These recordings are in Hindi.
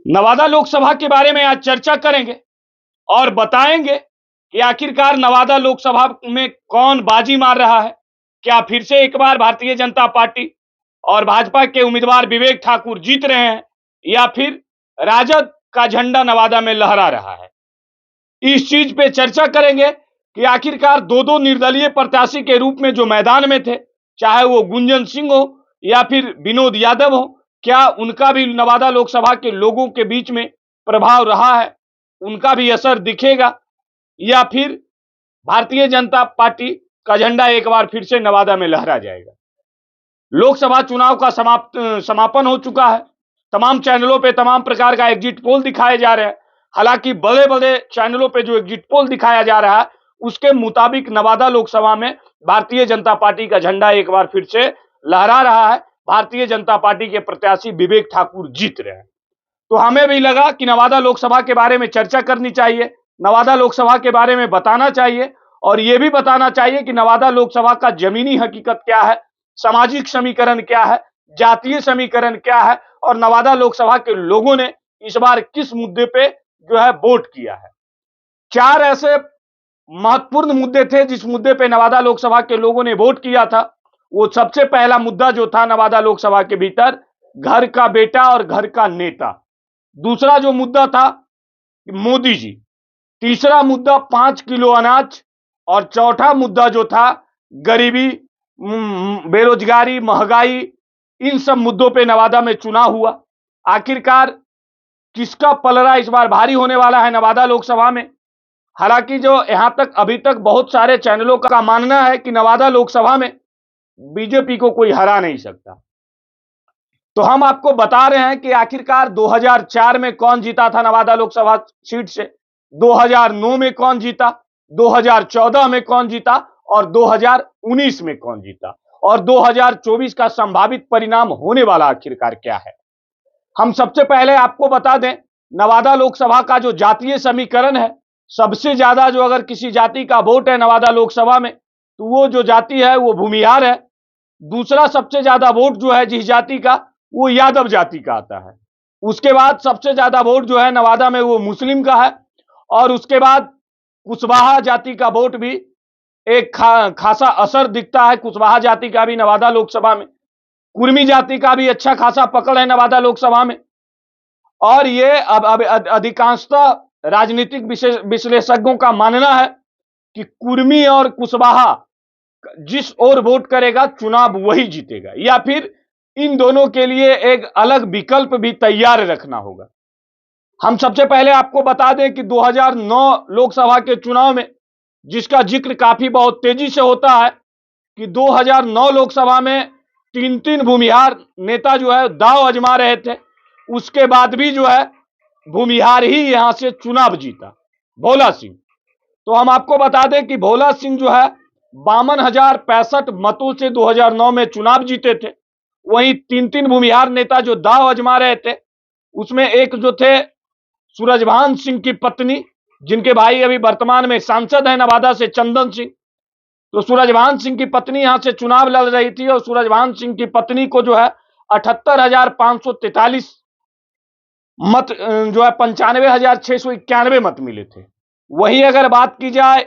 नवादा लोकसभा के बारे में आज चर्चा करेंगे और बताएंगे कि आखिरकार नवादा लोकसभा में कौन बाजी मार रहा है। क्या फिर से एक बार भारतीय जनता पार्टी और भाजपा के उम्मीदवार विवेक ठाकुर जीत रहे हैं या फिर राजद का झंडा नवादा में लहरा रहा है। इस चीज पे चर्चा करेंगे कि आखिरकार दो निर्दलीय प्रत्याशी के रूप में जो मैदान में थे, चाहे वो गुंजन सिंह हो या फिर विनोद यादव हो, क्या उनका भी नवादा लोकसभा के लोगों के बीच में प्रभाव रहा है, उनका भी असर दिखेगा या फिर भारतीय जनता पार्टी का झंडा एक बार फिर से नवादा में लहरा जाएगा। लोकसभा चुनाव का समापन हो चुका है। तमाम चैनलों पे तमाम प्रकार का एग्जिट पोल दिखाए जा रहे हैं। हालांकि बड़े बड़े चैनलों पे जो एग्जिट पोल दिखाया जा रहा है उसके मुताबिक नवादा लोकसभा में भारतीय जनता पार्टी का झंडा एक बार फिर से लहरा रहा है। भारतीय जनता पार्टी के प्रत्याशी विवेक ठाकुर जीत रहे हैं। तो हमें भी लगा कि नवादा लोकसभा के बारे में चर्चा करनी चाहिए, नवादा लोकसभा के बारे में बताना चाहिए और यह भी बताना चाहिए कि नवादा लोकसभा का जमीनी हकीकत क्या है, सामाजिक समीकरण क्या है, जातीय समीकरण क्या है और नवादा लोकसभा के लोगों ने इस बार किस मुद्दे पे जो है वोट किया है। चार ऐसे महत्वपूर्ण मुद्दे थे जिस मुद्दे पे नवादा लोकसभा के लोगों ने वोट किया था। वो सबसे पहला मुद्दा जो था नवादा लोकसभा के भीतर, घर का बेटा और घर का नेता। दूसरा जो मुद्दा था मोदी जी। तीसरा मुद्दा 5 किलो अनाज और चौथा मुद्दा जो था गरीबी, बेरोजगारी, महंगाई। इन सब मुद्दों पे नवादा में चुनाव हुआ। आखिरकार किसका पलड़ा इस बार भारी होने वाला है नवादा लोकसभा में। हालांकि जो यहां तक अभी तक बहुत सारे चैनलों का मानना है कि नवादा लोकसभा में बीजेपी को कोई हरा नहीं सकता। तो हम आपको बता रहे हैं कि आखिरकार 2004 में कौन जीता था नवादा लोकसभा सीट से, 2009 में कौन जीता, 2014 में कौन जीता और 2019 में कौन जीता और 2024 का संभावित परिणाम होने वाला आखिरकार क्या है। हम सबसे पहले आपको बता दें, नवादा लोकसभा का जो जातीय समीकरण है, सबसे ज्यादा जो अगर किसी जाति का वोट है नवादा लोकसभा में तो वो जो जाति है वो भूमिहार है। दूसरा सबसे ज्यादा वोट जो है जिस जाति का, वो यादव जाति का आता है। उसके बाद सबसे ज्यादा वोट जो है नवादा में वो मुस्लिम का है और उसके बाद कुशवाहा जाति का वोट भी एक खासा असर दिखता है। कुशवाहा जाति का भी नवादा लोकसभा में, कुर्मी जाति का भी अच्छा खासा पकड़ है नवादा लोकसभा में। और ये अब अधिकांशतः राजनीतिक विश्लेषकों का मानना है कि कुर्मी और कुशवाहा जिस ओर वोट करेगा चुनाव वही जीतेगा या फिर इन दोनों के लिए एक अलग विकल्प भी तैयार रखना होगा। हम सबसे पहले आपको बता दें कि 2009 लोकसभा के चुनाव में, जिसका जिक्र काफी बहुत तेजी से होता है, कि 2009 लोकसभा में तीन भूमिहार नेता जो है दांव आजमा रहे थे। उसके बाद भी जो है भूमिहार ही यहां से चुनाव जीता, भोला सिंह। तो हम आपको बता दें कि भोला सिंह जो है 52,065 मतों से 2009 में चुनाव जीते थे। वहीं तीन भूमिहार नेता जो दांव आजमा रहे थे, उसमें एक जो थे सूरजभान सिंह की पत्नी, जिनके भाई अभी वर्तमान में सांसद है नवादा से, चंदन सिंह। तो सूरजभान सिंह की पत्नी यहां से चुनाव लड़ रही थी और सूरजभान सिंह की पत्नी को जो है 78,543 मत जो है 95,691 मत मिले थे। वहीं अगर बात की जाए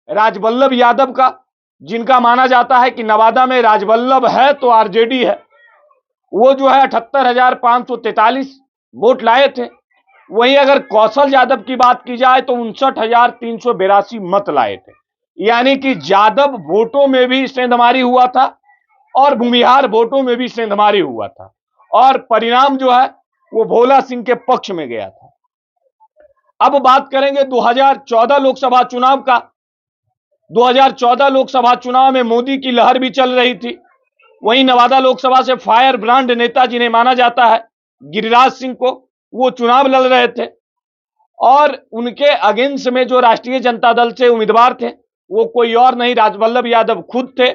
राजवल्लभ यादव का, जिनका माना जाता है कि नवादा में राजवल्लभ है तो आरजेडी है, वो जो है 78,543 वोट लाए थे। वहीं अगर कौशल यादव की बात की जाए तो 59,382 मत लाए थे। यानी कि यादव वोटों में भी सेंधमारी हुआ था और भूमिहार वोटों में भी सेंधमारी हुआ था और परिणाम जो है वो भोला सिंह के पक्ष में गया था। अब बात करेंगे 2014 लोकसभा चुनाव का। 2014 लोकसभा चुनाव में मोदी की लहर भी चल रही थी। वहीं नवादा लोकसभा से फायर ब्रांड नेता जिन्हें माना जाता है गिरिराज सिंह को, वो चुनाव लड़ रहे थे और उनके अगेंस्ट में जो राष्ट्रीय जनता दल से उम्मीदवार थे वो कोई और नहीं, राजवल्लभ यादव खुद थे।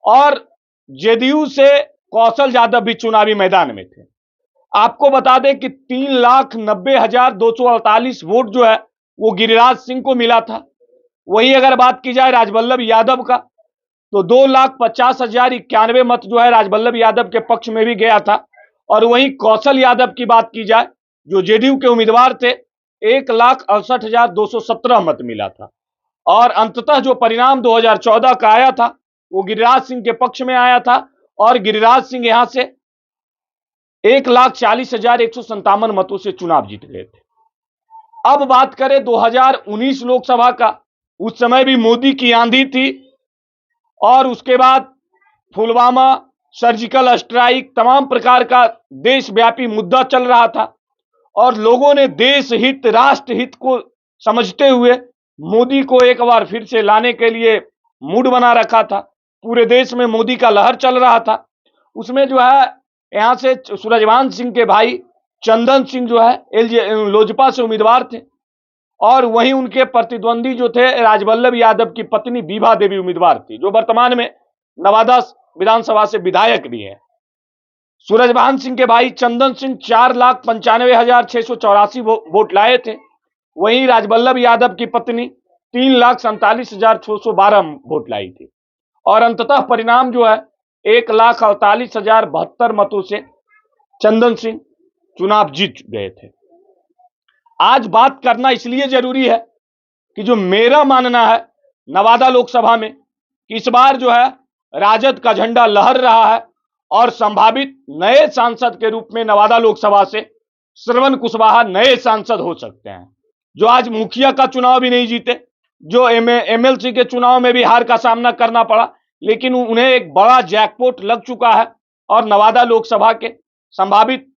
और जेडीयू से कौशल यादव भी चुनावी मैदान में थे। आपको बता दें कि 3,90,248 वोट जो है वो गिरिराज सिंह को मिला था। वहीं अगर बात की जाए राजवल्लभ यादव का तो 2,50,091 मत जो है राजवल्लभ यादव के पक्ष में भी गया था। और वहीं कौशल यादव की बात की जाए जो जेडीयू के उम्मीदवार थे, 1,68,217 मत मिला था। और अंततः जो परिणाम 2014 का आया था, वो गिरिराज सिंह के पक्ष में आया था और गिरिराज सिंह यहां से 1,40,157 मतों से चुनाव जीत गए थे। अब बात करें 2019 लोकसभा का, उस समय भी मोदी की आंधी थी और उसके बाद पुलवामा, सर्जिकल स्ट्राइक, तमाम प्रकार का देशव्यापी मुद्दा चल रहा था और लोगों ने देश हित, राष्ट्र हित को समझते हुए मोदी को एक बार फिर से लाने के लिए मूड बना रखा था। पूरे देश में मोदी का लहर चल रहा था। उसमें जो है यहां से सूरजभान सिंह के भाई चंदन सिंह जो है लोजपा से उम्मीदवार थे और वहीं उनके प्रतिद्वंदी जो थे राजवल्लभ यादव की पत्नी बीभा देवी उम्मीदवार थी, जो वर्तमान में नवादा विधानसभा से विधायक भी है। सूरजभान सिंह के भाई चंदन सिंह 4,95,684 वोट लाए थे। वहीं राजवल्लभ यादव की पत्नी 3,47,612 वोट लाई थी और अंततः परिणाम जो है 1,48,072 मतों से चंदन सिंह चुनाव जीत गए थे। आज बात करना इसलिए जरूरी है कि जो मेरा मानना है नवादा लोकसभा में कि इस बार जो है राजद का झंडा लहर रहा है और संभावित नए सांसद के रूप में नवादा लोकसभा से श्रवण कुशवाहा नए सांसद हो सकते हैं, जो आज मुखिया का चुनाव भी नहीं जीते, जो एमएलसी के चुनाव में भी हार का सामना करना पड़ा, लेकिन उन्हें एक बड़ा जैकपॉट लग चुका है और नवादा लोकसभा के संभावित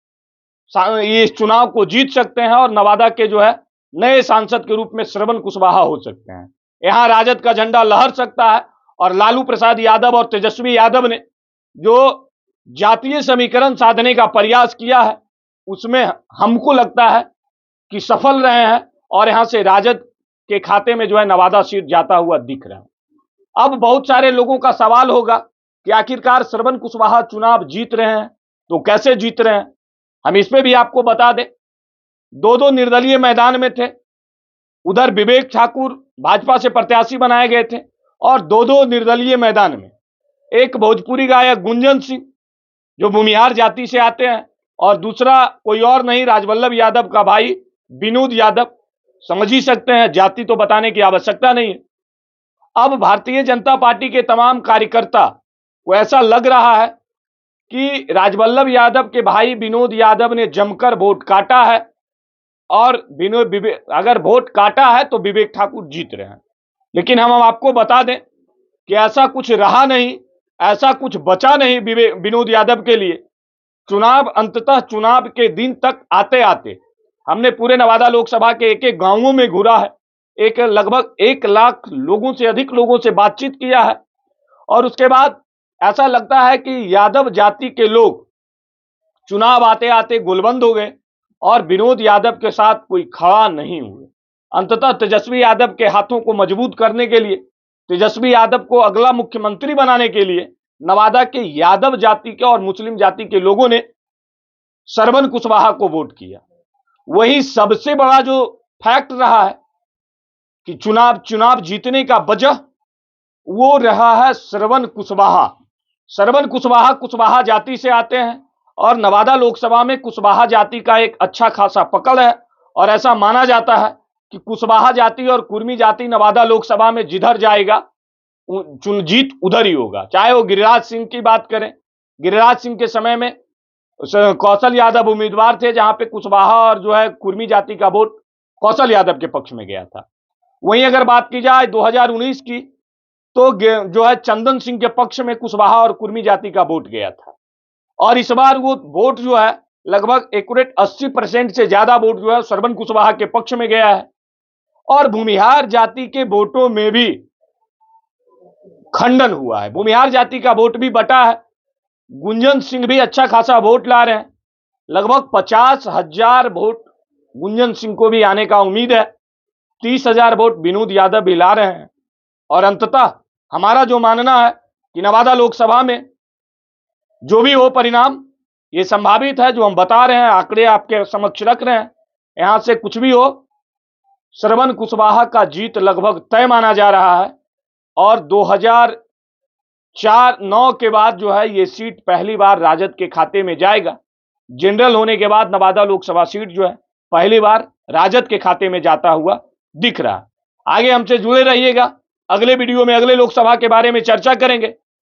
ये चुनाव को जीत सकते हैं और नवादा के जो है नए सांसद के रूप में श्रवण कुशवाहा हो सकते हैं। यहां राजद का झंडा लहर सकता है और लालू प्रसाद यादव और तेजस्वी यादव ने जो जातीय समीकरण साधने का प्रयास किया है, उसमें हमको लगता है कि सफल रहे हैं और यहां से राजद के खाते में जो है नवादा सीट जाता हुआ दिख रहा है। अब बहुत सारे लोगों का सवाल होगा कि आखिरकार श्रवण कुशवाहा चुनाव जीत रहे हैं तो कैसे जीत रहे हैं। हम इस पे भी आपको बता दें, दो निर्दलीय मैदान में थे। उधर विवेक ठाकुर भाजपा से प्रत्याशी बनाए गए थे और दो निर्दलीय मैदान में एक भोजपुरी गायक गुंजन सिंह जो भूमिहार जाति से आते हैं और दूसरा कोई और नहीं राजवल्लभ यादव का भाई विनोद यादव। समझ ही सकते हैं, जाति तो बताने की आवश्यकता नहीं है। अब भारतीय जनता पार्टी के तमाम कार्यकर्ता को ऐसा लग रहा है कि राजवल्लभ यादव के भाई विनोद यादव ने जमकर वोट काटा है और अगर वोट काटा है तो विवेक ठाकुर जीत रहे हैं। लेकिन हम आपको बता दें कि ऐसा कुछ रहा नहीं, ऐसा कुछ बचा नहीं विनोद यादव के लिए। अंततः चुनाव के दिन तक आते आते हमने पूरे नवादा लोकसभा के एक एक गांवों में घूरा है, लगभग 1 लाख लोगों से अधिक लोगों से बातचीत किया है और उसके बाद ऐसा लगता है कि यादव जाति के लोग चुनाव आते आते गुलबंद हो गए और विनोद यादव के साथ कोई खड़ा नहीं हुए। अंततः तेजस्वी यादव के हाथों को मजबूत करने के लिए, तेजस्वी यादव को अगला मुख्यमंत्री बनाने के लिए नवादा के यादव जाति के और मुस्लिम जाति के लोगों ने श्रवण कुशवाहा को वोट किया। वही सबसे बड़ा जो फैक्ट रहा है कि चुनाव जीतने का वजह वो रहा है श्रवण कुशवाहा। श्रवण कुशवाहा जाति से आते हैं और नवादा लोकसभा में कुशवाहा जाति का एक अच्छा खासा पकड़ है और ऐसा माना जाता है कि कुशवाहा जाति और कुर्मी जाति नवादा लोकसभा में जिधर जाएगा जीत उधर ही होगा। चाहे वो गिरिराज सिंह की बात करें, गिरिराज सिंह के समय में कौशल यादव उम्मीदवार थे जहां पे कुशवाहा और जो है कुर्मी जाति का वोट कौशल यादव के पक्ष में गया था। वहीं अगर बात की जाए 2019 की तो जो है चंदन सिंह के पक्ष में कुशवाहा और कुर्मी जाति का वोट गया था और इस बार वो वोट जो है लगभग एक्यूरेट 80% से ज्यादा वोट जो है श्रवण कुशवाहा के पक्ष में गया है और भूमिहार जाति के वोटों में भी खंडन हुआ है। भूमिहार जाति का वोट भी बटा है। गुंजन सिंह भी अच्छा खासा वोट ला रहे हैं, लगभग 50,000 वोट गुंजन सिंह को भी आने का उम्मीद है। 30,000 वोट विनोद यादव भी ला रहे हैं और अंततः हमारा जो मानना है कि नवादा लोकसभा में जो भी हो परिणाम ये संभावित है, जो हम बता रहे हैं, आंकड़े आपके समक्ष रख रहे हैं, यहां से कुछ भी हो श्रवण कुशवाहा का जीत लगभग तय माना जा रहा है और 2004-9 के बाद जो है ये सीट पहली बार राजद के खाते में जाएगा जनरल होने के बाद नवादा लोकसभा सीट जो है पहली बार राजद के खाते में जाता हुआ दिख रहा। आगे हमसे जुड़े रहिएगा, अगले वीडियो में अगले लोकसभा के बारे में चर्चा करेंगे।